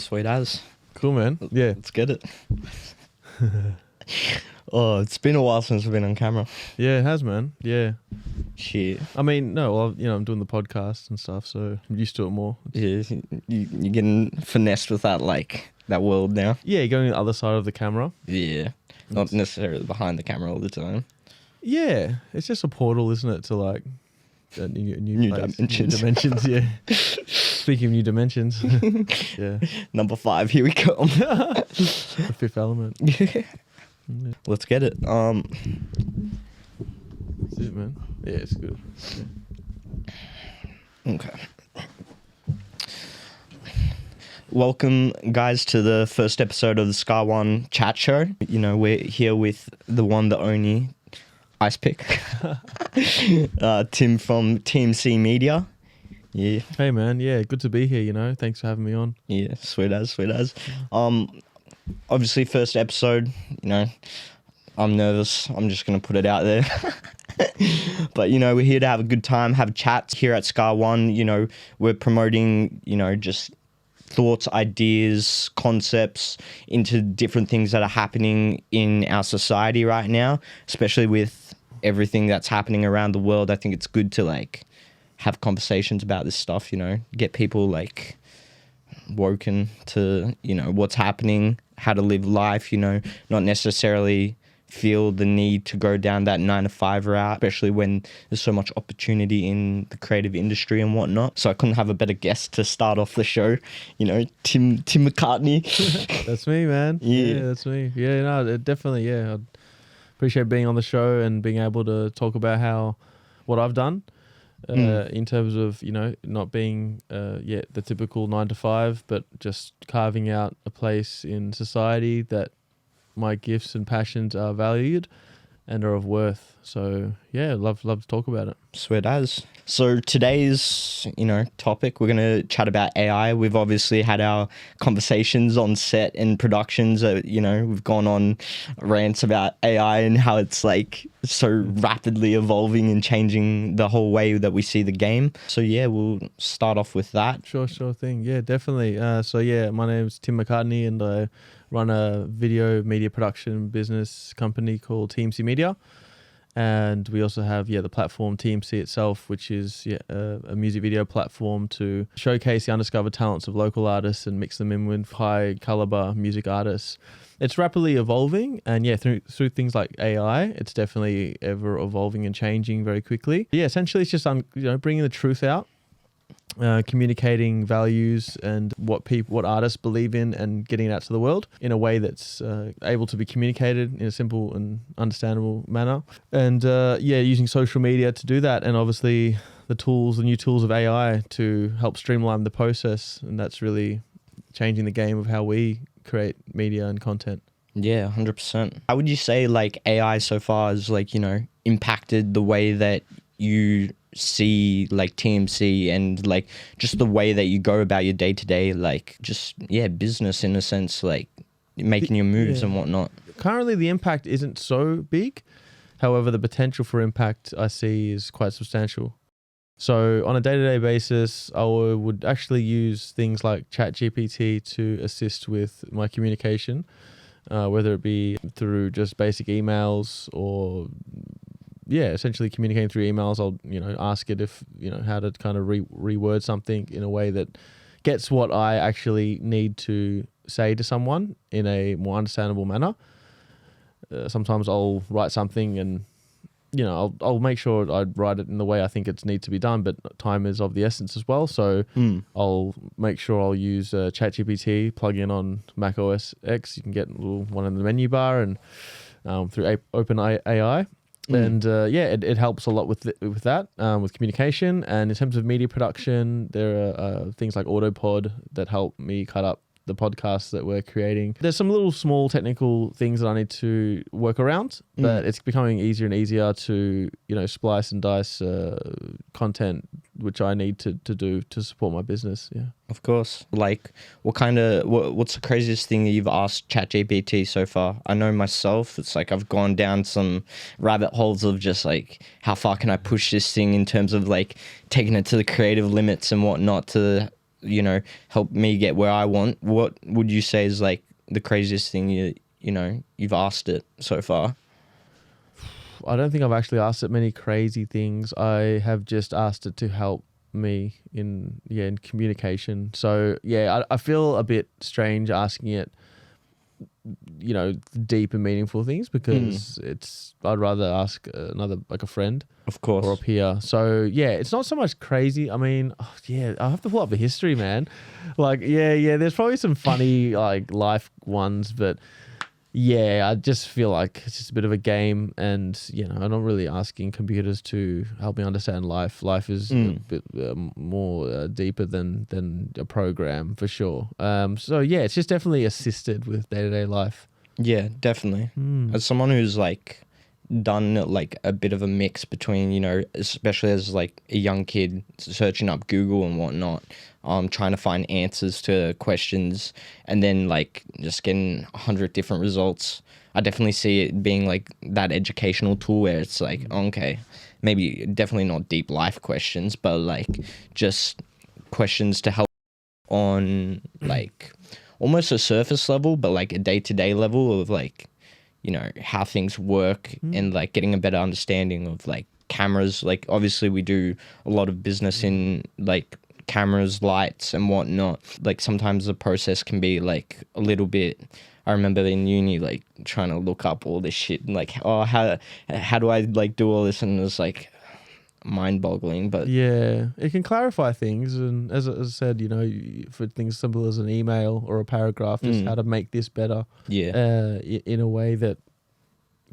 Sweet as. Cool, man. Yeah. Let's get it. Oh, it's been a while since we've been on camera. Yeah, it has, man. Yeah. Shit. I mean, no, well, I'm doing the podcast and stuff, so I'm used to it more. Yeah, you're getting finessed with that, that world now. Yeah, you're going to the other side of the camera. Yeah. Not necessarily behind the camera all the time. Yeah. It's just a portal, isn't it, to like a new place, dimensions. New dimensions, yeah. Speaking of new dimensions. Yeah. Number 5, here we come. The fifth element. Yeah. Let's get it. That's it, man. Yeah, it's good. Yeah. Okay. Welcome, guys, to the first episode of the SCCA1 chat show. We're here with the one, the only Ice Pick, Tim from Team C Media. Yeah. Hey, man. Yeah, good to be here, Thanks for having me on. Yeah, sweet as. Obviously, first episode, I'm nervous. I'm just going to put it out there. But, we're here to have a good time, have chats here at SCCA1. We're promoting, just thoughts, ideas, concepts into different things that are happening in our society right now, especially with everything that's happening around the world. I think it's good to, have conversations about this stuff, get people, woken to, what's happening, how to live life, not necessarily feel the need to go down that 9-to-5 route, especially when there's so much opportunity in the creative industry and whatnot. So I couldn't have a better guest to start off the show, Tim McCartney. That's me, man. Yeah, that's me. Yeah, no, definitely, yeah. I appreciate being on the show and being able to talk about what I've done. In terms of, not being the typical 9-to-5, but just carving out a place in society that my gifts and passions are valued and are of worth. So yeah, love to talk about it. Sweet as. So today's, topic, we're going to chat about AI. We've obviously had our conversations on set and productions. We've gone on rants about AI and how it's so rapidly evolving and changing the whole way that we see the game. So yeah, we'll start off with that. Sure thing. Yeah, definitely. My name is Tim McCartney and I run a video media production business company called Team C Media. And we also have, the platform Team C itself, which is a music video platform to showcase the undiscovered talents of local artists and mix them in with high caliber music artists. It's rapidly evolving, and through things like AI, it's definitely ever evolving and changing very quickly. Yeah, essentially it's just bringing the truth out, communicating values and what artists believe in, and getting it out to the world in a way that's able to be communicated in a simple and understandable manner. And using social media to do that, and obviously the new tools of AI to help streamline the process, and that's really changing the game of how we create media and content. Yeah, 100%. How would you say AI so far has impacted the way that you see TMC and just the way that you go about your day-to-day business, in a sense, making your moves and whatnot? Currently the impact isn't so big, however the potential for impact I see is quite substantial. So on a day-to-day basis, I would actually use things like ChatGPT to assist with my communication, whether it be through just basic emails or essentially communicating through emails. I'll, ask it if, how to kind of reword something in a way that gets what I actually need to say to someone in a more understandable manner. Sometimes I'll write something and, I'll make sure I write it in the way I think it needs to be done, but time is of the essence as well. So I'll make sure I'll use ChatGPT, plug in on Mac OS X. You can get a little one in the menu bar and through OpenAI. And it helps a lot with that, with communication. And in terms of media production, there are things like Autopod that help me cut up the podcasts that we're creating. There's some little small technical things that I need to work around, but it's becoming easier and easier to, splice and dice content, which I need to do to support my business. Yeah. Of course. What's the craziest thing that you've asked ChatGPT so far? I know myself, it's I've gone down some rabbit holes of just how far can I push this thing in terms of taking it to the creative limits and whatnot to help me get where I want. What would you say is like the craziest thing you've asked it so far? I don't think I've actually asked it many crazy things. I have just asked it to help me in communication. So I feel a bit strange asking it, deep and meaningful things, because I'd rather ask another, like a friend, of course, or a peer. So it's not so much crazy. I mean, I have to pull up the history, man. Like, there's probably some funny like life ones, but I just feel like it's just a bit of a game, and I'm not really asking computers to help me understand life. Life is a bit more deeper than a program, for sure. So it's just definitely assisted with day-to-day life. Yeah, definitely. As someone who's like done like a bit of a mix between, especially as like a young kid searching up Google and whatnot, trying to find answers to questions, and then like just getting 100 different results. I definitely see it being like that educational tool where it's like, okay, maybe definitely not deep life questions, but like just questions to help on like almost a surface level, but like a day-to-day level of like, how things work, and like getting a better understanding of like cameras. Like obviously we do a lot of business in like cameras, lights and whatnot. Like sometimes the process can be like a little bit, I remember in uni like trying to look up all this shit and like, how do I like do all this, and it's like mind-boggling. But it can clarify things, and as I said, for things simple as an email or a paragraph, just how to make this better in a way that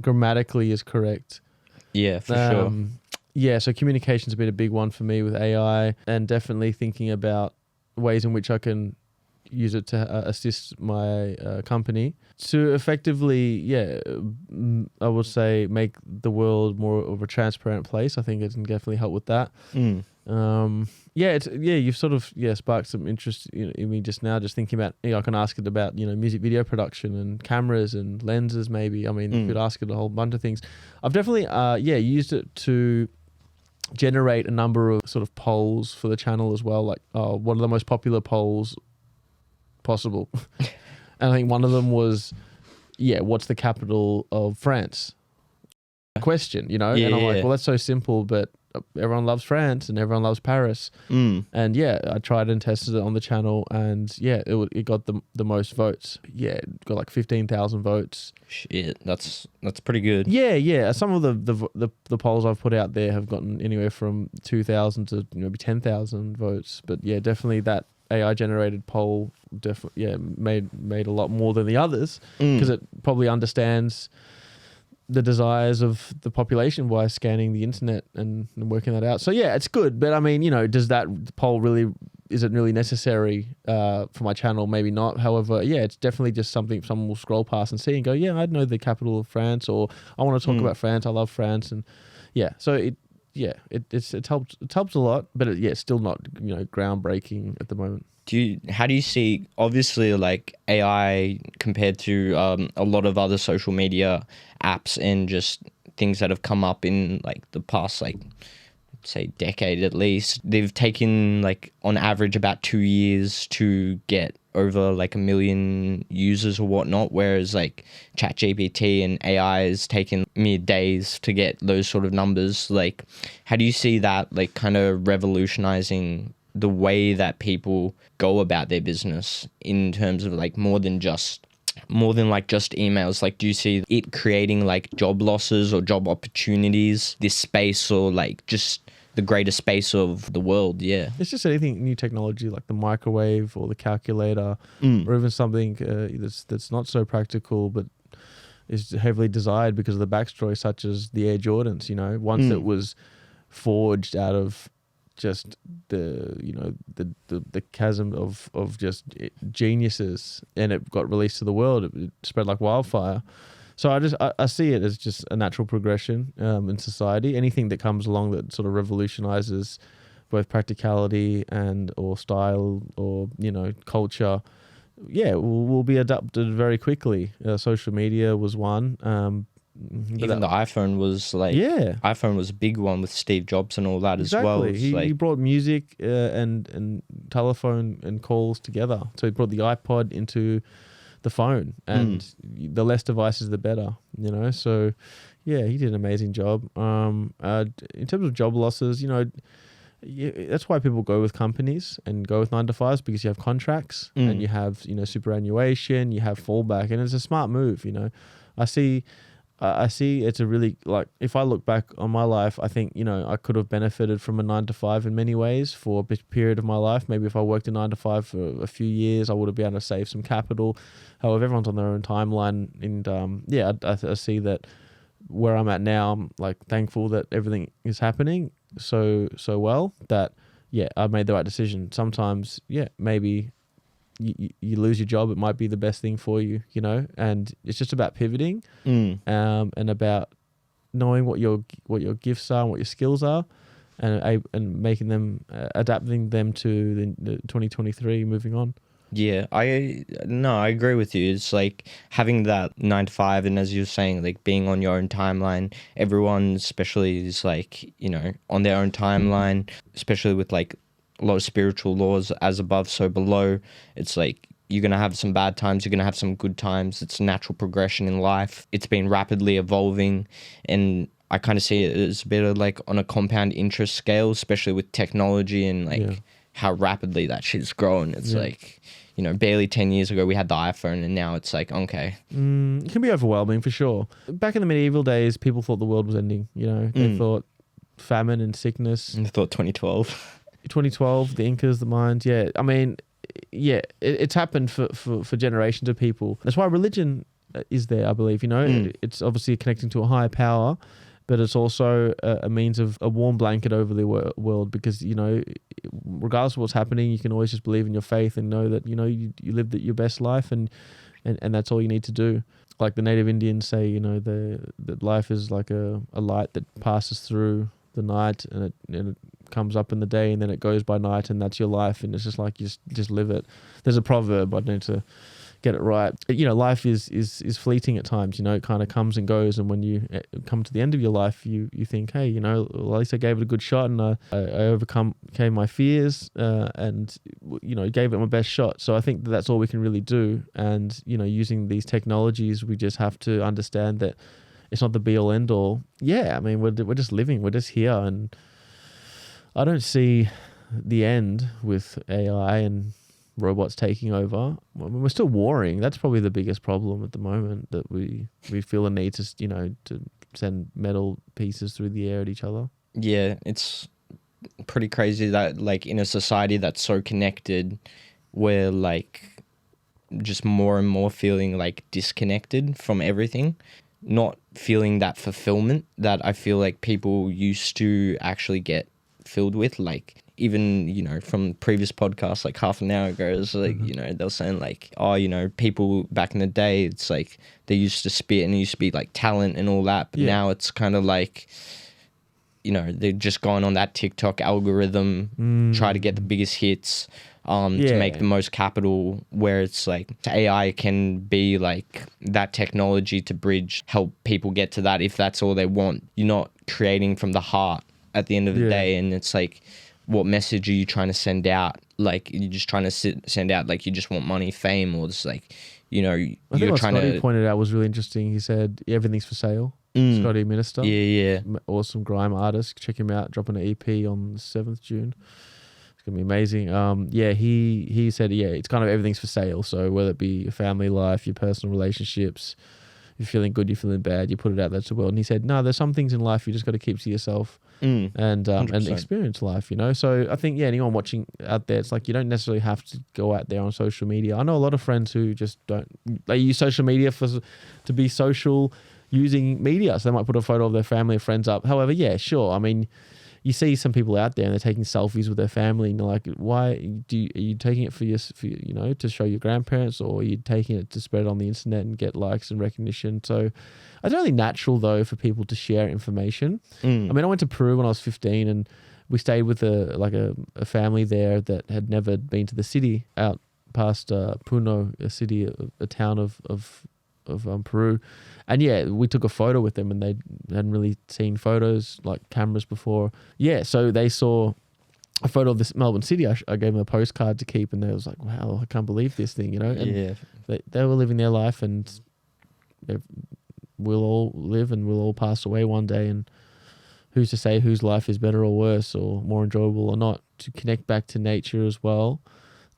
grammatically is correct. For sure. So communication's been a big one for me with AI, and definitely thinking about ways in which I can use it to assist my company to effectively, I would say, make the world more of a transparent place. I think it can definitely help with that. You've sort of sparked some interest in me just now, just thinking about, I can ask it about music video production and cameras and lenses maybe. I mean, you could ask it a whole bunch of things. I've definitely used it to generate a number of sort of polls for the channel as well, like one of the most popular polls possible. And I think one of them was, what's the capital of France? Question, and I'm like, well, that's so simple, but everyone loves France and everyone loves Paris. And I tried and tested it on the channel, and it got the most votes. It got like 15,000 votes. Shit, that's pretty good. Some of the polls I've put out there have gotten anywhere from 2,000 to maybe 10,000 votes. But definitely that AI generated poll made a lot more than the others, because it probably understands the desires of the population by scanning the internet and working that out. So it's good. But I mean, does that poll is it really necessary for my channel? Maybe not. However, it's definitely just something someone will scroll past and see and go, I'd know the capital of France, or I want to talk about France. I love France. And so it helps a lot, but it's still not groundbreaking at the moment. How do you see, obviously, like AI compared to a lot of other social media apps and just things that have come up in like the past, like say decade at least, they've taken like on average about 2 years to get over like 1 million users or whatnot, whereas like ChatGPT and AI has taken mere days to get those sort of numbers. Like, how do you see that like kind of revolutionizing the way that people go about their business in terms of like more than like just emails? Like, do you see it creating like job losses or job opportunities, this space, or like just the greater space of the world? It's just anything new technology like the microwave or the calculator, or even something that's not so practical but is heavily desired because of the backstory, such as the Air Jordans. Once it was forged out of just the chasm of just geniuses, and it got released to the world. It spread like wildfire. So I see it as just a natural progression in society. Anything that comes along that sort of revolutionizes both practicality and or style or culture, will be adopted very quickly. Social media was one. Even the iPhone was like, yeah, iPhone was a big one with Steve Jobs and all that as well. exactly. It's He like, brought music and telephone and calls together. So he brought the iPod into the phone, and the less devices, the better. You know, so yeah, he did an amazing job. In terms of job losses, you know, that's why people go with companies and go with 9 to 5s, because you have contracts and you have, you know, superannuation, you have fallback, and it's a smart move. You know, I see it's a really, like, if I look back on my life, I think, you know, I could have benefited from a 9 to 5 in many ways for a period of my life. Maybe if I worked a 9 to 5 for a few years, I would have been able to save some capital. However, everyone's on their own timeline, and yeah, I see that where I'm at now, I'm like thankful that everything is happening so well that, yeah, I made the right decision. Sometimes, yeah, maybe you lose your job, it might be the best thing for you, you know, and it's just about pivoting, and about knowing what your gifts are and what your skills are, and making them, adapting them to the 2023, moving on. yeah, I agree with you. It's like having that 9 to 5, and as you were saying, like being on your own timeline. Everyone, especially, is like, you know, on their own timeline, especially with like a lot of spiritual laws, as above, so below. It's like you're going to have some bad times, you're going to have some good times. It's natural progression in life. It's been rapidly evolving, and I kind of see it as a bit of like on a compound interest scale, especially with technology and like how rapidly that shit's grown. It's like, you know, barely 10 years ago we had the iPhone, and now it's like, okay. It can be overwhelming for sure. Back in the medieval days, people thought the world was ending, you know. They thought famine and sickness. I thought 2012. 2012, the Incas, the Mayans. Yeah, I mean, yeah, it's happened for generations of people. That's why religion is there, I believe. You know, it's obviously connecting to a higher power, but it's also a means of a warm blanket over the world, because, you know, regardless of what's happening, you can always just believe in your faith and know that, you know, you lived your best life, and that's all you need to do. Like the native Indians say, you know, that life is like a light that passes through the night, and it comes up in the day, and then it goes by night, and that's your life. And it's just like, you just live it. There's a proverb, I need to get it right. You know, life is fleeting at times. You know, it kind of comes and goes, and when you come to the end of your life, you think, hey, you know, well, at least I gave it a good shot, and I overcame my fears, and, you know, gave it my best shot. So I think that's all we can really do. And, you know, using these technologies, we just have to understand that it's not the be all end all. Yeah, I mean, we're just living, we're just here, and I don't see the end with AI and robots taking over. I mean, we're still warring. That's probably the biggest problem at the moment, that we feel the need to, you know, to send metal pieces through the air at each other. Yeah, it's pretty crazy that, like, in a society that's so connected, we're like just more and more feeling like disconnected from everything, not feeling that fulfillment that I feel like people used to actually get filled with. Like, even, you know, from previous podcasts, like half an hour ago, it's like, you know, they were saying like, oh, you know, people back in the day, it's like they used to spit and it used to be like talent and all that, but now it's kind of like, you know, they're just going on that TikTok algorithm, try to get the biggest hits, to make the most capital, where it's like AI can be like that technology to bridge, help people get to that if that's all they want. You're not creating from the heart at the end of the day, and it's like, what message are you trying to send out? Like, you're just trying to send out like you just want money, fame, or just like, you know, I think what Scotty pointed out was really interesting. He said everything's for sale. Scotty Minister, awesome grime artist. Check him out. Dropping an EP on the 7th June. It's gonna be amazing. He said it's kind of everything's for sale. So whether it be your family life, your personal relationships, you're feeling good, you're feeling bad, you put it out there to the world. And he said, no, there's some things in life you just got to keep to yourself, and experience life, you know. So I think, anyone watching out there, it's like, you don't necessarily have to go out there on social media. I know a lot of friends who just don't, they use social media to be social using media. So they might put a photo of their family or friends up. However, sure. I mean, you see some people out there and they're taking selfies with their family, and you're like, why are you taking it for you know, to show your grandparents, or are you taking it to spread it on the internet and get likes and recognition? So it's only natural though for people to share information. I mean, I went to Peru when I was 15, and we stayed with a family there that had never been to the city out past Puno, a city, a town of of Peru. And yeah, we took a photo with them and they hadn't really seen photos like cameras before. Yeah, so they saw a photo of this Melbourne City. I gave them a postcard to keep and they was like, wow, I can't believe this thing, you know? And Yeah. they were living their life and we'll all live and we'll all pass away one day, and who's to say whose life is better or worse or more enjoyable or not. To connect back to nature as well,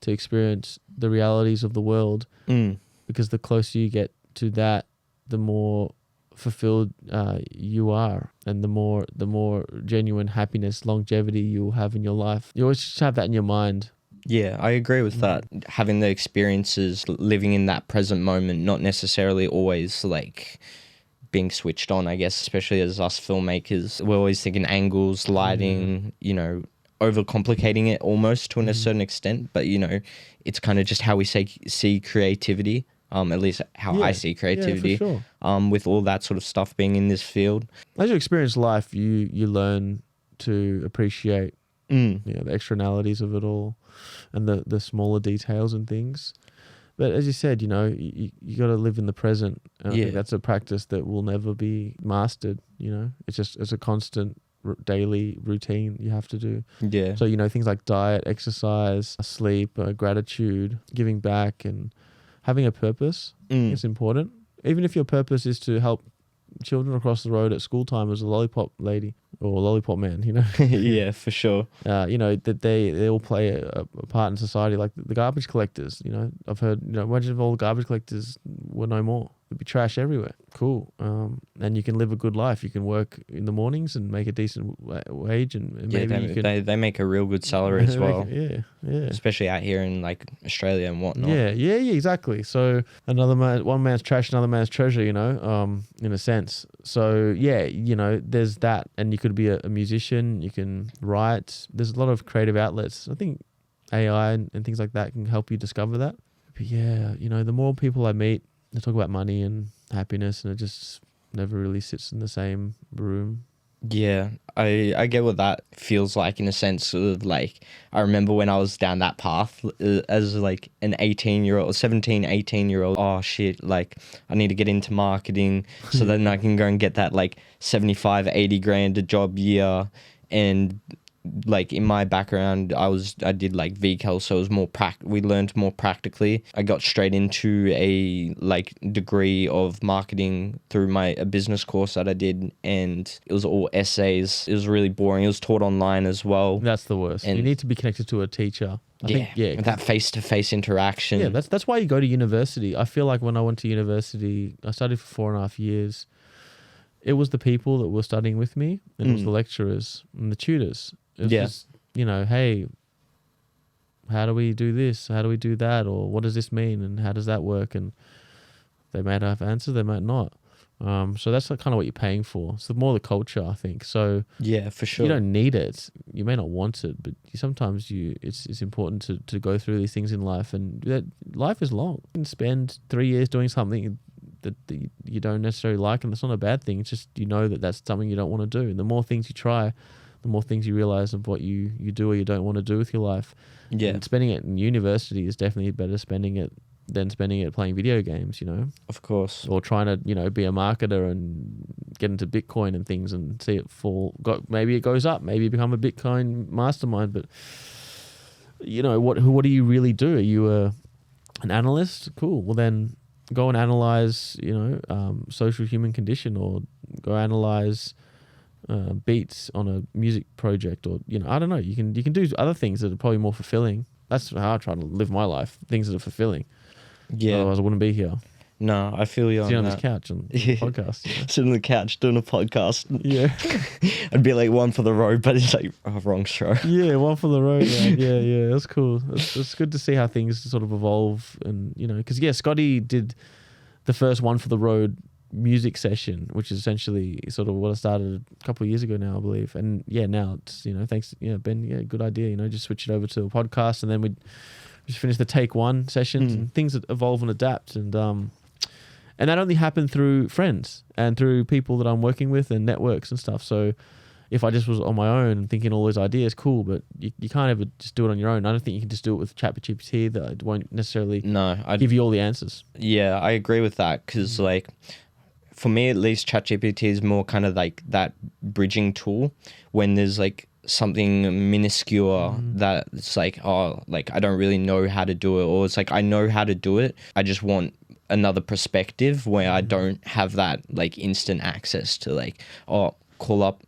to experience the realities of the world, because the closer you get to that, the more fulfilled you are, and the more genuine happiness, longevity you'll have in your life. You always just have that in your mind. Yeah, I agree with that. Having the experiences, living in that present moment, not necessarily always like being switched on, I guess, especially as us filmmakers. We're always thinking angles, lighting, you know, overcomplicating it almost to a certain extent. But, you know, it's kind of just how we see creativity, at least how I see creativity, yeah, for sure. With all that sort of stuff being in this field. As you experience life, you learn to appreciate you know, the externalities of it all and the smaller details and things. But as you said, you know, you got to live in the present. And I think that's a practice that will never be mastered, you know. It's a constant daily routine you have to do. Yeah. So, you know, things like diet, exercise, sleep, gratitude, giving back and having a purpose is important. Even if your purpose is to help children across the road at school time as a lollipop lady or lollipop man, you know. Yeah, for sure. You know, that they all play a part in society, like the garbage collectors. You know, I've heard, you know, imagine if all the garbage collectors were no more. There'd be trash everywhere. Cool. And you can live a good life. You can work in the mornings and make a decent wage, and maybe you can. They make a real good salary as well. Yeah. Especially out here in like Australia and whatnot. Yeah, exactly. So one man's trash, another man's treasure, you know, in a sense. So yeah, you know, there's that, and you could be a musician, you can write. There's a lot of creative outlets. I think AI and things like that can help you discover that. But yeah, you know, the more people I meet, they talk about money and happiness, and it just never really sits in the same room. Yeah, I get what that feels like in a sense of like, I remember when I was down that path as like an 18-year-old, 17, 18-year-old. Oh shit, like I need to get into marketing so then I can go and get that like 75, 80 grand a job year. And like in my background, I did like VCAL, so it was more we learned more practically. I got straight into a like degree of marketing through a business course that I did, and it was all essays. It was really boring. It was taught online as well. That's the worst. And you need to be connected to a teacher. I think that face-to-face interaction. Yeah, that's why you go to university. I feel like when I went to university, I studied for 4.5 years. It was the people that were studying with me, and it was the lecturers and the tutors. It was just, you know, hey, how do we do this? How do we do that? Or what does this mean? And how does that work? And they might have answers, they might not. So that's kind of what you're paying for. So more the culture, I think. So yeah, for sure. You don't need it. You may not want it, but sometimes it's important to go through these things in life. And that life is long. You can spend 3 years doing something that you don't necessarily like, and that's not a bad thing. It's just, you know, that's something you don't want to do. And the more things you try, the more things you realize of what you do or you don't want to do with your life. Yeah. And spending it in university is definitely better spending it than spending it playing video games, you know? Of course. Or trying to, you know, be a marketer and get into Bitcoin and things and see it fall. Maybe it goes up. Maybe you become a Bitcoin mastermind. But, you know, what do you really do? Are you an analyst? Cool. Well, then go and analyze, you know, social human condition, or go analyze beats on a music project, or, you know, I don't know. You can do other things that are probably more fulfilling. That's how I try to live my life. Things that are fulfilling. Yeah. Otherwise, I wouldn't be here. No, I feel you Sitting on this couch on the podcast. You know? Sitting on the couch doing a podcast. Yeah. I'd be like one for the road, but it's like wrong show. Yeah, one for the road. Yeah. That's cool. It's good to see how things sort of evolve, and, you know, because Scotty did the first one for the road music session, which is essentially sort of what I started a couple of years ago now, I believe. And yeah, now it's, you know, thanks, Ben, good idea, you know, just switch it over to a podcast, and then we just finish the take one sessions, and things that evolve and adapt. And that only happened through friends and through people that I'm working with and networks and stuff. So if I just was on my own and thinking all those ideas, cool, but you can't ever just do it on your own. I don't think you can just do it with ChatGPT. That it won't necessarily give you all the answers. Yeah, I agree with that because like for me at least, ChatGPT is more kind of like that bridging tool when there's like something minuscule that it's like, oh, like I don't really know how to do it, or it's like I know how to do it, I just want another perspective where I don't have that like instant access to like, oh, call up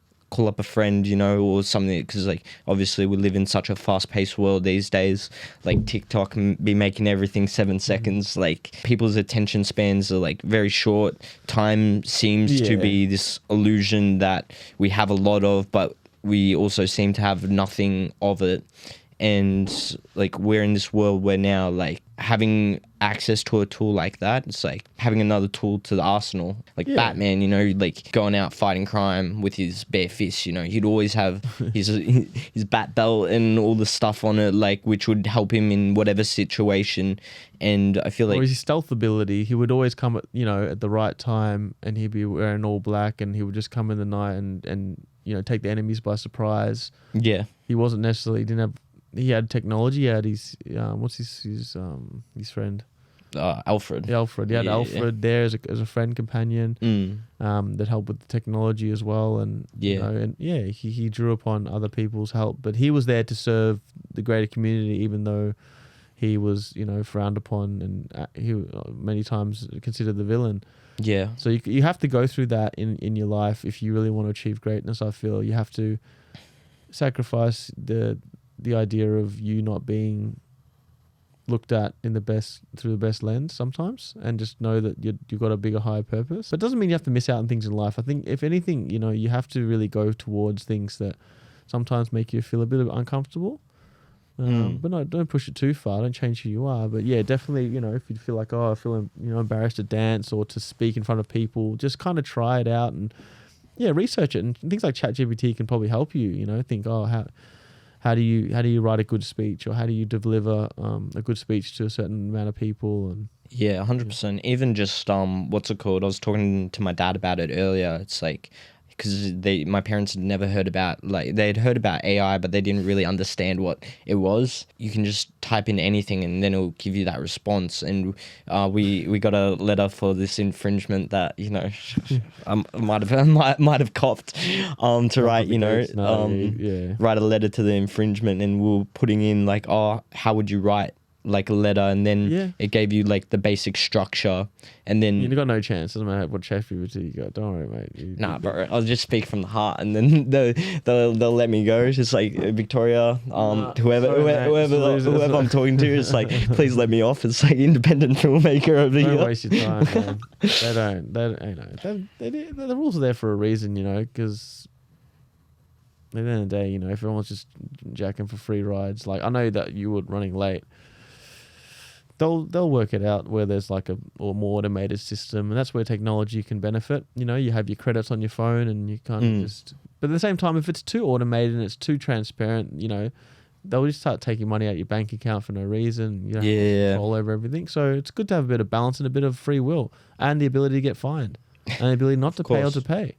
a friend, you know, or something, because like obviously we live in such a fast-paced world these days. Like TikTok can be making everything 7 seconds. Like people's attention spans are like very short. Time seems to be this illusion that we have a lot of, but we also seem to have nothing of it. And like we're in this world where now like having access to a tool like that, it's like having another tool to the arsenal. Like Batman, you know, like going out fighting crime with his bare fists, you know, he'd always have his bat belt and all the stuff on it, like which would help him in whatever situation. And I feel like his stealth ability, he would always come at, you know, at the right time, and he'd be wearing all black, and he would just come in the night and you know, take the enemies by surprise. Yeah, he wasn't necessarily, he had technology. He had his what's his friend? Alfred. Alfred. He had Alfred there as a friend companion that helped with the technology as well. And you know, and he drew upon other people's help, but he was there to serve the greater community, even though he was, you know, frowned upon and he many times considered the villain. Yeah. So you have to go through that in your life if you really want to achieve greatness. I feel you have to sacrifice the idea of you not being looked at through the best lens sometimes, and just know that you've got a bigger, higher purpose. But it doesn't mean you have to miss out on things in life. I think if anything, you know, you have to really go towards things that sometimes make you feel a bit uncomfortable. But no, don't push it too far. Don't change who you are. But yeah, definitely, you know, if you feel like, oh, I feel, you know, embarrassed to dance or to speak in front of people, just kind of try it out and research it. And things like ChatGPT can probably help you. You know, think, oh, how do you write a good speech, or how do you deliver a good speech to a certain amount of people? And 100%. Even just what's it called? I was talking to my dad about it earlier. It's like, because my parents had never heard about, like, they'd heard about AI, but they didn't really understand what it was. You can just type in anything and then it'll give you that response. And we got a letter for this infringement that, you know, might have copped to write, you know, write a letter to the infringement, and we were putting in like, oh, how would you write like a letter, and then it gave you like the basic structure, and then you got no chance. Doesn't matter what ChatGPT you got. Don't worry, mate. Nah, bro. I'll just speak from the heart, and then they'll let me go. It's just like, Victoria, whoever I'm talking to, it's like, please let me off. It's like independent filmmaker over here. Don't waste your time, man. They don't. The rules are there for a reason, you know, because at the end of the day, you know, if everyone's just jacking for free rides, like I know that you were running late. They'll work it out where there's like a more automated system, and that's where technology can benefit. You know, you have your credits on your phone, and you kind of just. But at the same time, if it's too automated and it's too transparent, you know, they'll just start taking money out of your bank account for no reason. You don't have control over everything. So it's good to have a bit of balance and a bit of free will, and the ability to get fined, and the ability not to pay or to pay.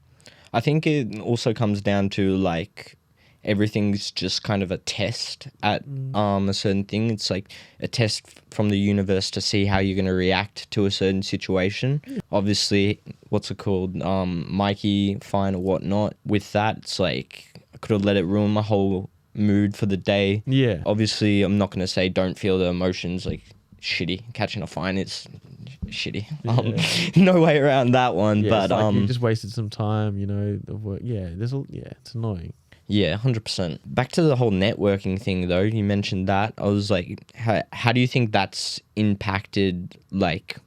I think it also comes down to like, everything's just kind of a test at a certain thing. It's like a test from the universe to see how you're going to react to a certain situation. Obviously, what's it called? Mikey, fine or whatnot. With that, it's like I could have let it ruin my whole mood for the day. Yeah. Obviously, I'm not going to say don't feel the emotions. Like, shitty. Catching a fine, it's shitty. No way around that one. Yeah, but like you just wasted some time, you know, of work. Yeah, it's annoying. Yeah, 100%. Back to the whole networking thing, though. You mentioned that. I was like, how do you think that's impacted, like,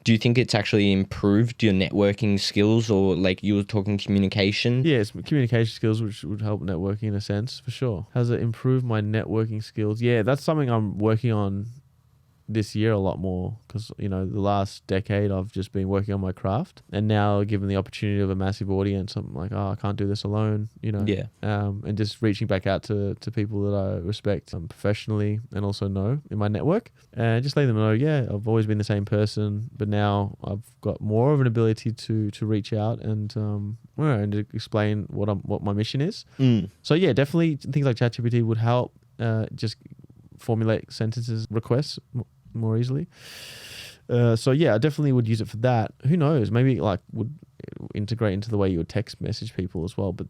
do you think it's actually improved your networking skills, or like you were talking communication? Yeah, it's communication skills, which would help networking in a sense, for sure. Has it improved my networking skills? Yeah, that's something I'm working on this year a lot more because, you know, the last decade I've just been working on my craft, and now given the opportunity of a massive audience, I'm like, oh, I can't do this alone, you know. Yeah. And just reaching back out to people that I respect professionally and also know in my network, and just letting them know, yeah, I've always been the same person, but now I've got more of an ability to reach out and to explain what my mission is. So yeah, definitely things like ChatGPT would help just formulate sentences requests more easily. So yeah, I definitely would use it for that. Who knows, maybe like would integrate into the way you would text message people as well, but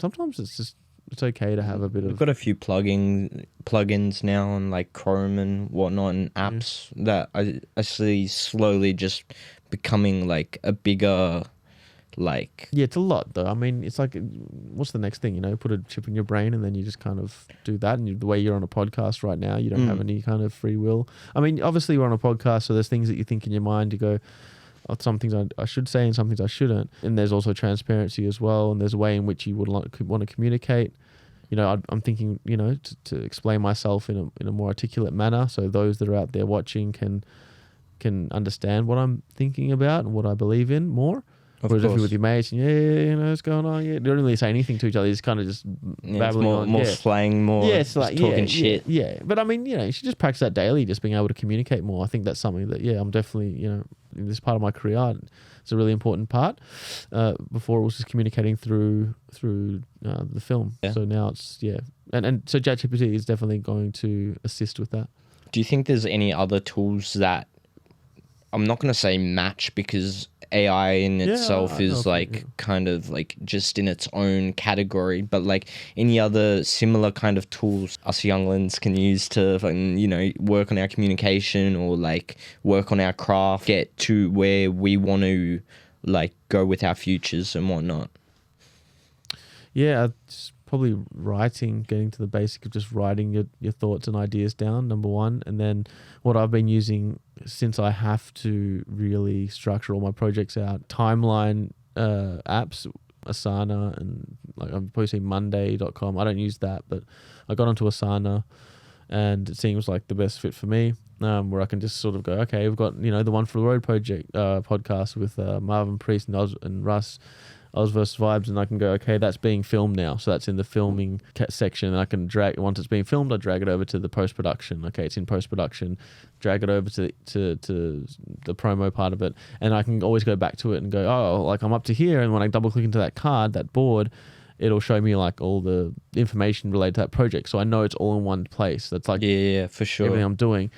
sometimes it's okay to have a bit We've of... got a few plugins now on like Chrome and whatnot, and apps that I see slowly just becoming like a bigger, like... Yeah, it's a lot though. I mean, it's like, what's the next thing, you know? Put a chip in your brain and then you just kind of do that. And the way you're on a podcast right now, you don't have any kind of free will. I mean, obviously we're on a podcast, so there's things that you think in your mind, you go, oh, some things I should say and some things I shouldn't. And there's also transparency as well. And there's a way in which you would want to communicate. You know, I'm thinking, you know, to explain myself in a more articulate manner, so those that are out there watching can understand what I'm thinking about and what I believe in more. Whereas if you're with your mates and you know what's going on, you don't really say anything to each other. You just kind of just babbling on. More slang, more it's like, talking shit. Yeah, but I mean, you know, you should just practice that daily, just being able to communicate more. I think that's something that, yeah, I'm definitely, you know, in this part of my career, it's a really important part. Before it was just communicating through the film. Yeah. So now it's, yeah. And so ChatGPT is definitely going to assist with that. Do you think there's any other tools that, I'm not going to say match, because AI in itself is like kind of like just in its own category, but like any other similar kind of tools us younglings can use to, you know, work on our communication or like work on our craft, get to where we want to like go with our futures and whatnot? Yeah, it's probably writing, getting to the basic of just writing your thoughts and ideas down, number one. And then what I've been using since I have to really structure all my projects out, timeline apps, Asana, and like I've probably seen Monday.com. I don't use that, but I got onto Asana and it seems like the best fit for me, where I can just sort of go, okay, we've got, you know, the One for the Road project podcast with Marvin Priest and Russ, Oz vs. Vibes, and I can go, okay, that's being filmed now. So that's in the filming section, and I can drag, once it's being filmed, I drag it over to the post-production. Okay, it's in post-production, drag it over to the promo part of it, and I can always go back to it and go, oh, like I'm up to here, and when I double click into that card, that board, it'll show me like all the information related to that project. So I know it's all in one place. That's like, yeah, for sure, everything I'm doing.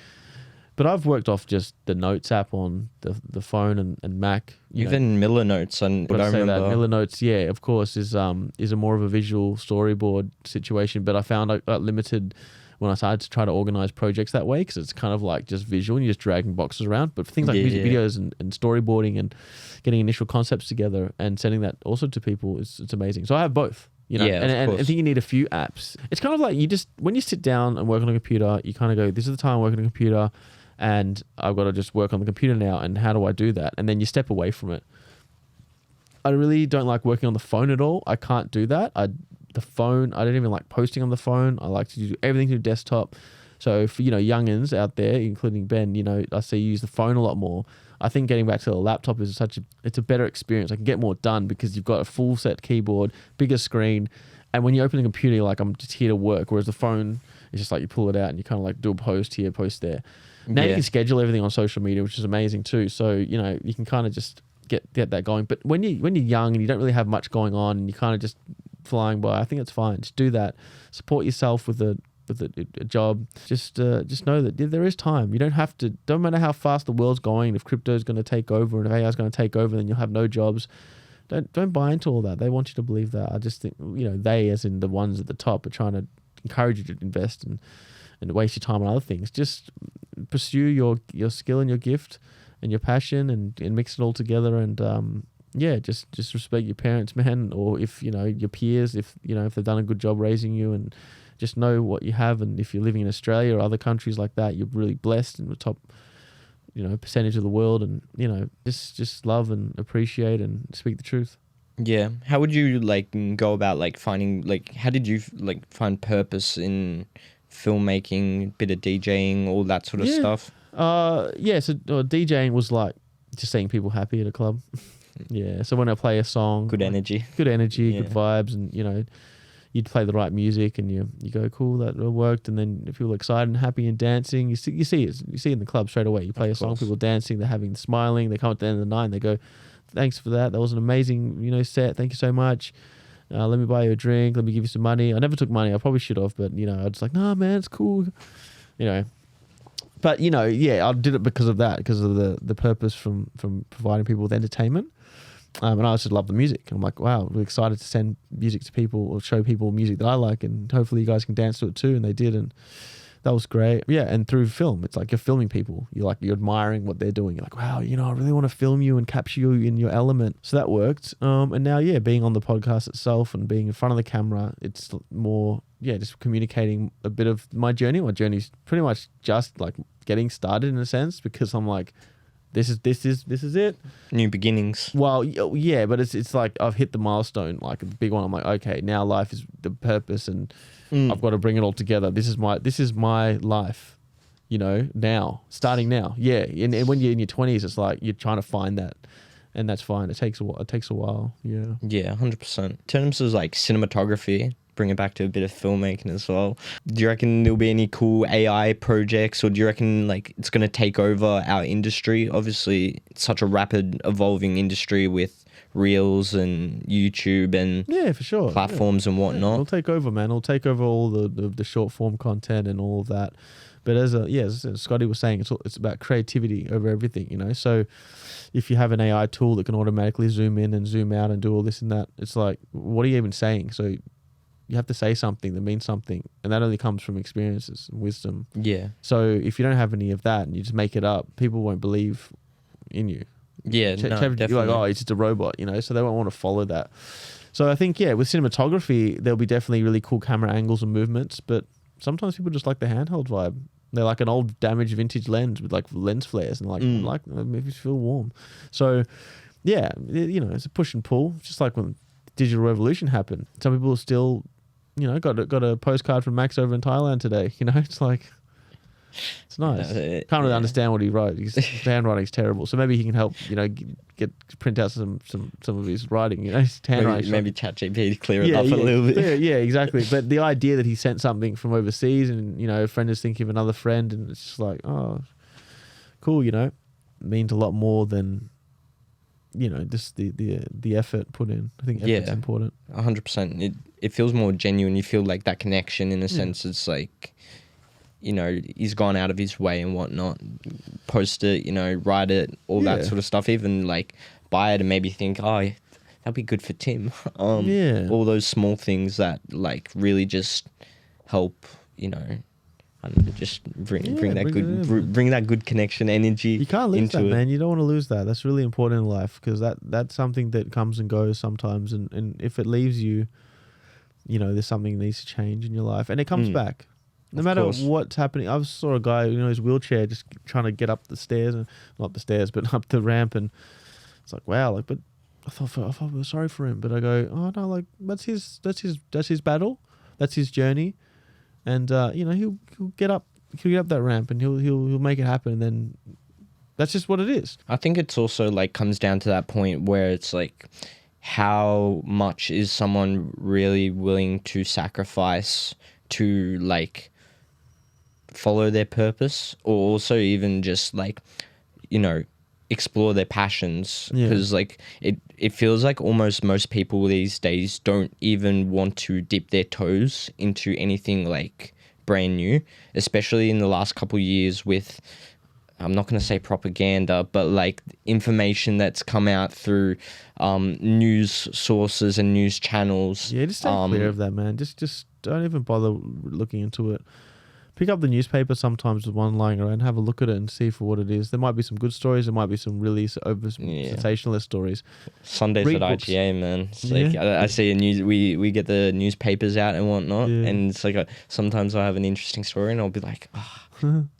But I've worked off just the Notes app on the phone and Mac. Even Miller Notes, and I remember that Miller Notes, yeah, of course, is a more of a visual storyboard situation. But I found I got limited when I started to try to organize projects that way, because it's kind of like just visual and you're just dragging boxes around. But for things like music videos and storyboarding and getting initial concepts together and sending that also to people, it's amazing. So I have both. You know, and I think you need a few apps. It's kind of like when you sit down and work on a computer, you kind of go, this is the time I work on a computer, and I've got to just work on the computer now, and how do I do that? And then you step away from it. I really don't like working on the phone at all. I can't do that. The phone, I don't even like posting on the phone. I like to do everything through desktop. So for, you know, youngins out there, including Ben, you know, I see you use the phone a lot more. I think getting back to the laptop is it's a better experience. I can get more done because you've got a full set keyboard, bigger screen. And when you open a computer, you're like, I'm just here to work. Whereas the phone, it's just like you pull it out and you kind of like do a post here, post there. Now you can schedule everything on social media, which is amazing too. So, you know, you can kind of just get that going. But when you're young and you don't really have much going on and you're kind of just flying by, I think it's fine. Just do that. Support yourself with a job. Just know that there is time. You don't matter how fast the world's going. If crypto is going to take over and if AI is going to take over, then you'll have no jobs. Don't buy into all that. They want you to believe that. I just think, you know, they, as in the ones at the top, are trying to encourage you to invest and waste your time on other things. Just pursue your skill and your gift and your passion and mix it all together. And just respect your parents, man, or if, you know, your peers, if they've done a good job raising you, and just know what you have. And if you're living in Australia or other countries like that, you're really blessed in the top, you know, percentage of the world. And, you know, just love and appreciate and speak the truth. Yeah. How would you like go about like finding, like, how did you like find purpose in filmmaking, bit of DJing, all that sort of stuff? Yeah. So DJing was like just seeing people happy at a club. Yeah. So when I play a song, Good energy. good Yeah. vibes, and you'd play the right music, and you go, cool, that worked. And then if you're excited and happy and dancing, you see in the club straight away. You play a song, people dancing, they're having smiling. They come at the end of the night and they go, thanks for that. That was an amazing set. Thank you so much. Let me buy you a drink. Let me give you some money. I never took money. I probably should have, but I was like, nah, man, it's cool. But yeah, I did it because of that, because of the purpose from providing people with entertainment. And I just love the music. And I'm like, wow, we're excited to send music to people or show people music that I like, and hopefully you guys can dance to it too. And they did, and that was great. Yeah, and through film, it's like you're filming people. You're admiring what they're doing. You're like, wow, I really want to film you and capture you in your element. So that worked. And now, yeah, being on the podcast itself and being in front of the camera, it's more, just communicating a bit of my journey. My journey's pretty much just like getting started in a sense, because I'm like, this is it. New beginnings. Well, yeah, but it's like I've hit the milestone, like a big one. I'm like, okay, now life is the purpose, and I've got to bring it all together. This is my life, now, starting now. Yeah, and when you're in your 20s, it's like you're trying to find that, and that's fine. It takes a while. Yeah. Yeah, 100%. In terms of like cinematography, bring it back to a bit of filmmaking as well. Do you reckon there'll be any cool AI projects, or do you reckon like it's going to take over our industry? Obviously, it's such a rapid evolving industry with Reels and YouTube and for sure platforms and whatnot. It'll take over, man. It'll take over all the short form content and all of that. But as Scotty was saying, it's about creativity over everything, So if you have an AI tool that can automatically zoom in and zoom out and do all this and that, it's like, what are you even saying? So you have to say something that means something, and that only comes from experiences and wisdom. Yeah. So if you don't have any of that and you just make it up, people won't believe in you. Yeah, definitely. You're like, oh, it's just a robot, so they won't want to follow that. So I think, with cinematography, there'll be definitely really cool camera angles and movements, but sometimes people just like the handheld vibe. They're like an old damaged vintage lens with like lens flares, and maybe feel warm. So yeah, it's a push and pull, just like when digital revolution happened. Some people are still, got a postcard from Max over in Thailand today. It's like, it's nice. Can't really understand what he wrote. His handwriting's terrible. So maybe he can help, get print out some of his writing. His handwriting. Maybe ChatGPT clear it up a little bit. Yeah, exactly. But the idea that he sent something from overseas, and a friend is thinking of another friend, and it's just like, oh, cool. Means a lot more than, just the effort put in. I think effort's important. 100%. It feels more genuine. You feel like that connection in a sense. It's like, he's gone out of his way and whatnot. Post it, write it, all that sort of stuff. Even like buy it and maybe think, oh, that'd be good for Tim. All those small things that like really just help, I don't know, just bring that good connection energy. You can't lose into that, it. man. You don't want to lose that. That's really important in life, because that's something that comes and goes sometimes, and if it leaves you, there's something that needs to change in your life, and it comes back. No matter what's happening. I saw a guy, his wheelchair, just trying to get up the stairs, and not the stairs, but up the ramp, and it's like, wow, like, but I felt sorry for him, but I go, oh no, like that's his battle, that's his journey, and he'll get up that ramp, and he'll make it happen, and then that's just what it is. I think it's also like comes down to that point where it's like, how much is someone really willing to sacrifice to like follow their purpose, or also even just like, explore their passions, because like it feels like almost most people these days don't even want to dip their toes into anything like brand new, especially in the last couple of years with, I'm not going to say propaganda, but like information that's come out through news sources and news channels. Yeah, just stay clear of that, man. Just don't even bother looking into it. Pick up the newspaper sometimes with one lying around, have a look at it and see for what it is. There might be some good stories, there might be some really sensationalist stories. Sundays Read at books. IGA, man. It's like I see a news. We get the newspapers out and whatnot, and it's like sometimes I have an interesting story and I'll be like,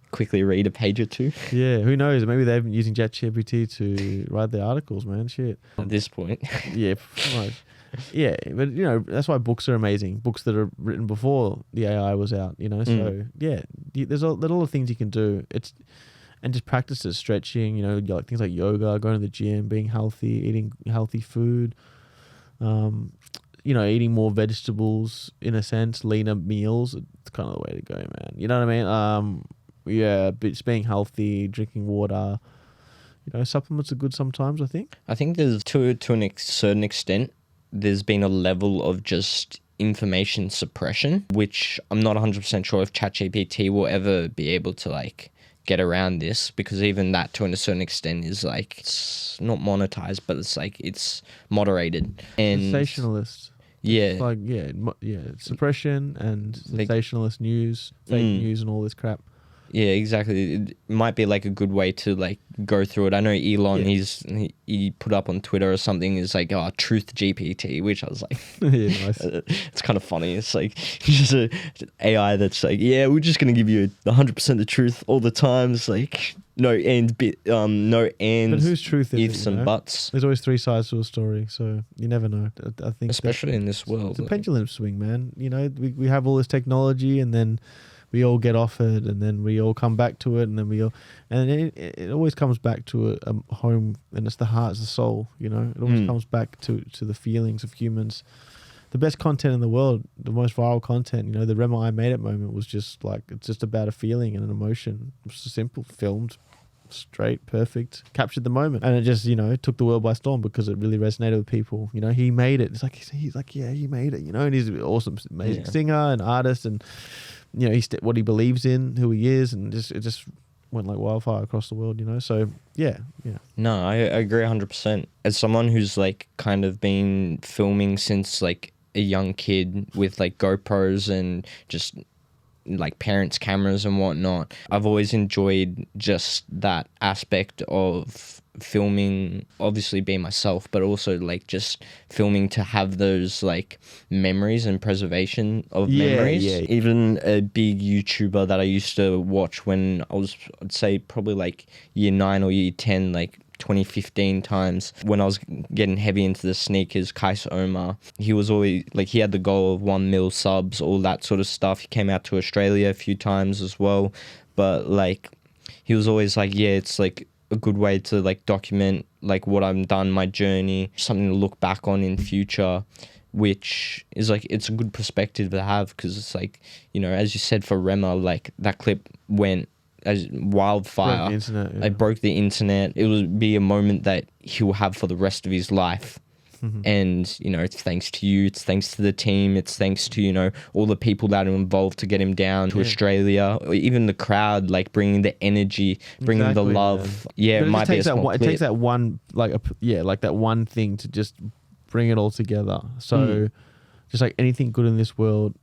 quickly read a page or two. Yeah, who knows? Maybe they've been using ChatGPT to write their articles, man. Shit. At this point. Yeah, pretty much. Yeah, but that's why books are amazing. Books that are written before the AI was out, So yeah, there's a lot of things you can do. and just practices, stretching, like things like yoga, going to the gym, being healthy, eating healthy food, eating more vegetables in a sense, leaner meals. It's kind of the way to go, man. You know what I mean? Just being healthy, drinking water. Supplements are good sometimes, I think. I think there's to a certain extent, there's been a level of just information suppression, which I'm not 100% sure if ChatGPT will ever be able to like get around this, because even that to a certain extent is like, it's not monetized, but it's like it's moderated and Sensationalist. Yeah. Like suppression and sensationalist news, fake news, and all this crap. Yeah, exactly. It might be like a good way to like go through it. I know Elon, he put up on Twitter or something, is like, truth GPT, which I was like, yeah, nice. It's kind of funny. It's like just a AI that's like, yeah, we're just gonna give you 100% the truth all the time. It's like no ands. But whose truth is ifs it, and buts. There's always three sides to a story, so you never know. I think, especially in this world, it's a pendulum swing, man. We have all this technology, and then we all get off it, and then we all come back to it, and then it always comes back to a home, and it's the heart, it's the soul. It always comes back to the feelings of humans. The best content in the world, the most viral content, the Rema I Made It moment was just like, it's just about a feeling and an emotion. It was simple, filmed, straight, perfect, captured the moment, and it just took the world by storm because it really resonated with people. He made it. It's like he's like, yeah, he made it. And he's an awesome, amazing singer and artist, and what he believes in, who he is, and it just went like wildfire across the world. So yeah. No, I agree 100%. As someone who's like kind of been filming since like a young kid with like GoPros and just like parents' cameras and whatnot, I've always enjoyed just that aspect of filming, obviously being myself, but also like just filming to have those like memories and preservation of memories. Yeah. Even a big YouTuber that I used to watch when I was, I'd say probably like year 9 or year 10, like 2015 times, when I was getting heavy into the sneakers, Kais Omar, he was always like, he had the goal of 1 mil subs, all that sort of stuff. He came out to Australia a few times as well, but like he was always like, yeah, it's like a good way to like document like what I've done, my journey, something to look back on in future, which is like, it's a good perspective to have, because it's like, as you said, for Rema, like that clip went as wildfire. Broke the internet. It will be a moment that he'll have for the rest of his life. And it's thanks to you, it's thanks to the team, it's thanks to all the people that are involved to get him down to Australia, or even the crowd, like bringing the energy, bringing the love. It might be a small clip. It takes that one like that one thing to just bring it all together. So just like anything good in this world,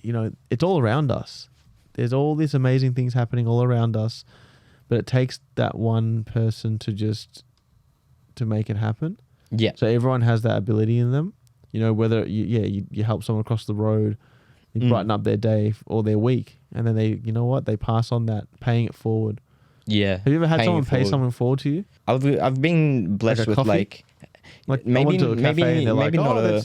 it's all around us. There's all these amazing things happening all around us, but it takes that one person to make it happen. Yeah. So everyone has that ability in them. Whether you help someone across the road, you brighten up their day or their week, and then they pass on that, paying it forward. Yeah. Have you ever had someone pay someone forward to you? I've been blessed with like maybe, I went to a cafe and they're like,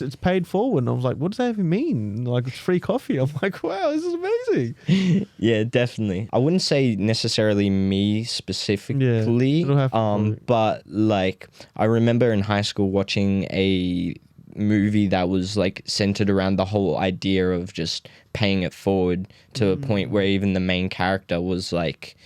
it's paid forward. And I was like, what does that even mean? Like, it's free coffee. I'm like, wow, this is amazing. Yeah, definitely. I wouldn't say necessarily me specifically, but like I remember in high school watching a movie that was like centered around the whole idea of just paying it forward to a point where even the main character was like,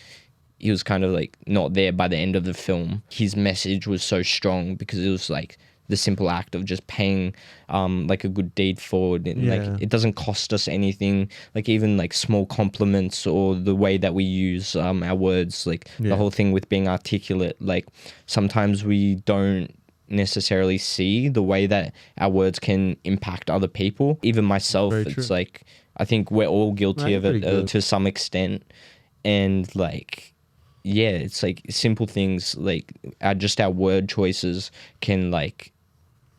he was kind of like not there by the end of the film. His message was so strong because it was like the simple act of just paying like a good deed forward, and like it doesn't cost us anything. Like even like small compliments or the way that we use our words, like the whole thing with being articulate. Like sometimes we don't necessarily see the way that our words can impact other people. Even myself, it's like I think we're all guilty of it to some extent, and like. Yeah, it's like simple things like our word choices can like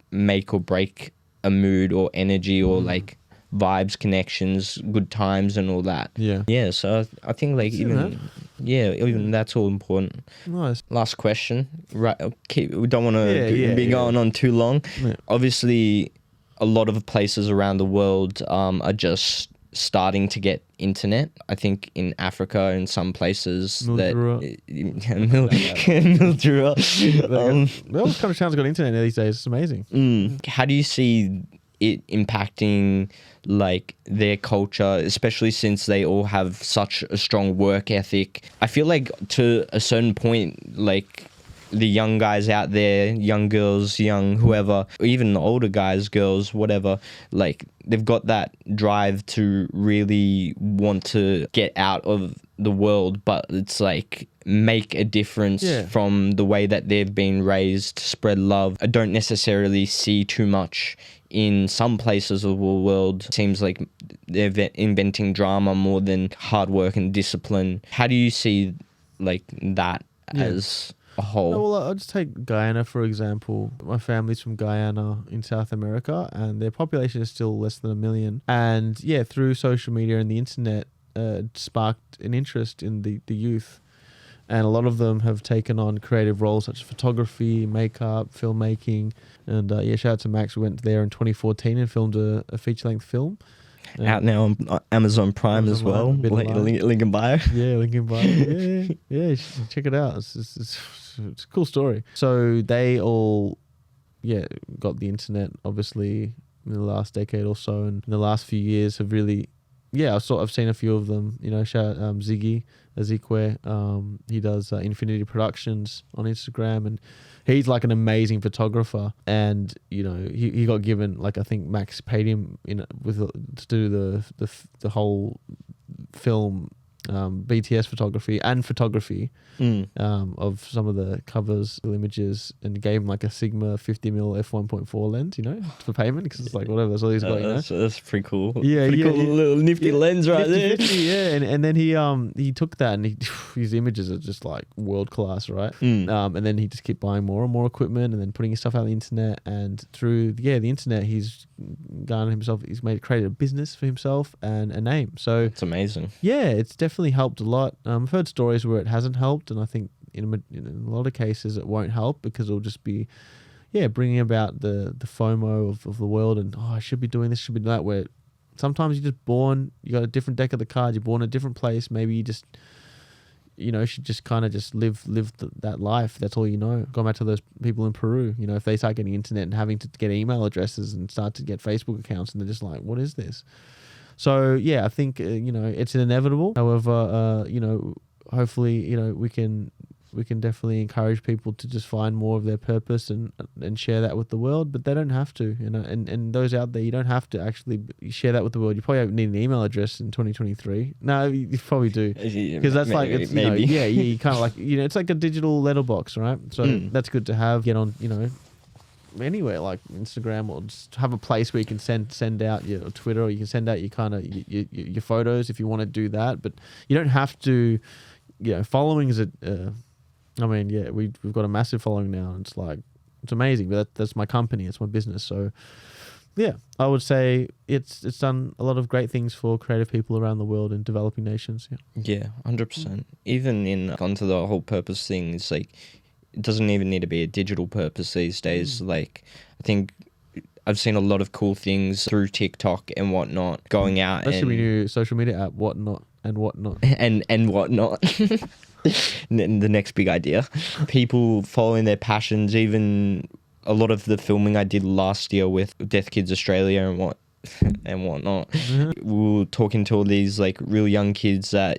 make or break a mood or energy or like vibes, connections, good times and all that. Yeah, so I think like even that's all important. Nice. Last question. Right, we don't want to be going on too long. Yeah. Obviously, a lot of places around the world are just starting to get internet. I think in Africa and some places Mildura. Mildura. All kind of towns got internet these days. It's amazing. How do you see it impacting like their culture, especially since they all have such a strong work ethic? I feel like to a certain point, like the young guys out there, young girls, young whoever, or even the older guys, girls, whatever, like they've got that drive to really want to get out of the world, but it's like make a difference from the way that they've been raised, spread love. I don't necessarily see too much in some places of the world. It seems like they're inventing drama more than hard work and discipline. How do you see like that as a whole? Well, I'll just take Guyana, for example. My family's from Guyana in South America, and their population is still less than 1 million. And yeah, through social media and the internet, sparked an interest in the youth. And a lot of them have taken on creative roles such as photography, makeup, filmmaking. And shout out to Max. We went there in 2014 and filmed a feature-length film. Out now on Amazon Prime as well. Link in bio. Yeah, link in bio. Yeah, you should check it out. It's a cool story. So they all, got the internet obviously in the last decade or so, and in the last few years have really, I've seen a few of them. Shout out Ziggy Ezekwe. He does Infinity Productions on Instagram, and he's like an amazing photographer. And he got given, like, I think Max paid him to do the whole film, BTS photography of some of the covers, images, and gave him like a Sigma 50mm f1.4 lens, for payment, because it's like whatever, that's all he's got. That's pretty cool. Pretty cool little nifty lens right there. 50, yeah, and then he took that, and his images are just like world class, right? And then he just kept buying more and more equipment, and then putting his stuff out on the internet, and through the internet, he's created a business for himself and a name. So it's amazing. Yeah, it's definitely helped a lot. I've heard stories where it hasn't helped, and I think in a lot of cases it won't help, because it'll just be bringing about the FOMO of the world, and I should be doing this, should be doing that, where sometimes you're just born, you got a different deck of the cards, you're born in a different place, maybe you just should just kind of just live that life. That's all you know. Go back to those people in Peru, if they start getting internet and having to get email addresses and start to get Facebook accounts, and they're just like, what is this? So yeah, I think it's inevitable. However, hopefully we can definitely encourage people to just find more of their purpose and share that with the world. But they don't have to, and those out there, you don't have to actually share that with the world. You probably need an email address in 2023. No, you probably do, because that's like, it's, you kind of like, it's like a digital letterbox, right? So that's good to have. Get on, anywhere like Instagram, or just have a place where you can send out your Twitter, or you can send out your kind of your photos if you want to do that. But you don't have to. Following is we've got a massive following now, and it's amazing. But that's my company, it's my business. So yeah, I would say it's done a lot of great things for creative people around the world in developing nations. Yeah, 100%. Even onto the whole purpose thing, it's like, it doesn't even need to be a digital purpose these days. Like, I think I've seen a lot of cool things through TikTok and whatnot going out. That should be a new social media app, whatnot. And whatnot. And whatnot. The next big idea. People following their passions, even a lot of the filming I did last year with Deaf Kids Australia and whatnot. Mm-hmm. We were talking to all these like real young kids that,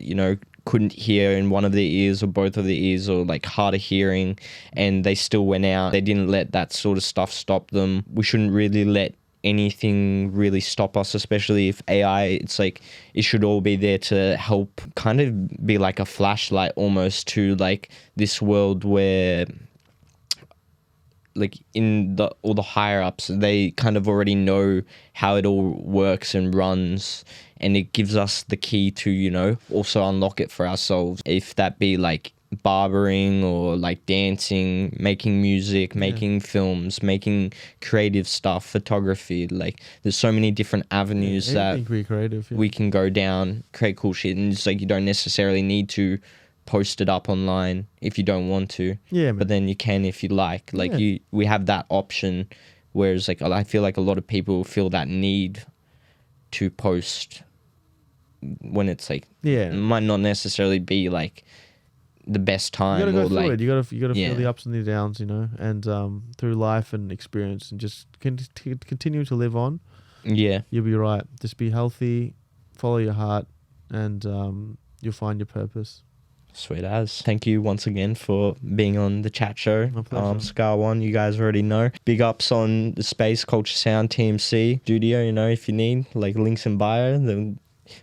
couldn't hear in one of their ears or both of their ears, or like hard of hearing, and they still went out. They didn't let that sort of stuff stop them. We shouldn't really let anything really stop us, especially if AI, it's like, it should all be there to help, kind of be like a flashlight almost to like this world where like all the higher ups, they kind of already know how it all works and runs, and it gives us the key to, also unlock it for ourselves. If that be like barbering or like dancing, making music, making films, making creative stuff, photography, like there's so many different avenues that we can go down, create cool shit. And it's like, you don't necessarily need to post it up online if you don't want to, but then you can if you like we have that option, whereas like I feel like a lot of people feel that need to post when it's like Yeah. might not necessarily be like the best You time gotta go or through like it. You gotta yeah. feel the ups and the downs, you know, and through life and experience, and just continue to live on. yeah. You'll be right. Just be healthy, follow your heart, and you'll find your purpose. Sweet as. Thank you once again for being on the chat show. My pleasure. SCCA1, you guys already know. Big ups on the Space Culture Sound TMC studio, you know, if you need, like links in bio, then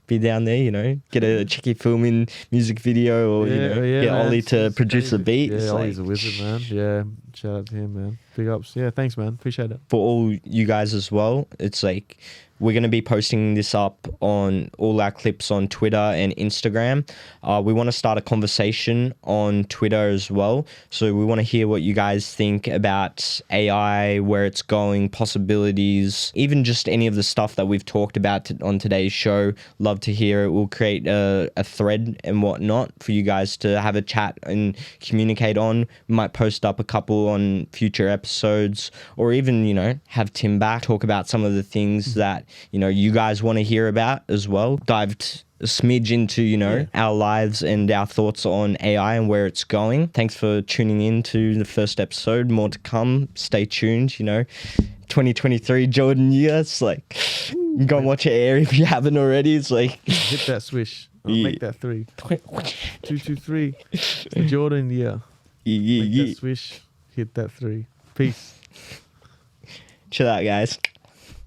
be down there, you know, get a cheeky filming music video or, you know, get man. Ollie to produce the beat. Yeah, It's Ollie's like, a wizard, man. Yeah, shout out to him, man. Big ups. Yeah, thanks, man. Appreciate it. for all you guys as well, it's like we're going to be posting this up on all our clips on Twitter and Instagram. We want to start a conversation on Twitter as well. So we want to hear what you guys think about AI, where it's going, possibilities, even just any of the stuff that we've talked about on today's show. Love to hear it. We'll create a thread and whatnot for you guys to have a chat and communicate on. We might post up a couple on future episodes, or even, you know, have Tim back, talk about some of the things that, you know, you guys want to hear about as well. Dived a smidge into, you know, our lives and our thoughts on AI and where it's going. Thanks for tuning in to the first episode. More to come. Stay tuned, you know. 2023 Jordan year. It's like, you go and watch it air if you haven't already. It's like, hit that swish. Make that 3. 2, 2, 3. It's the Jordan year. Make that swish. Hit that 3. Peace. Chill out, guys.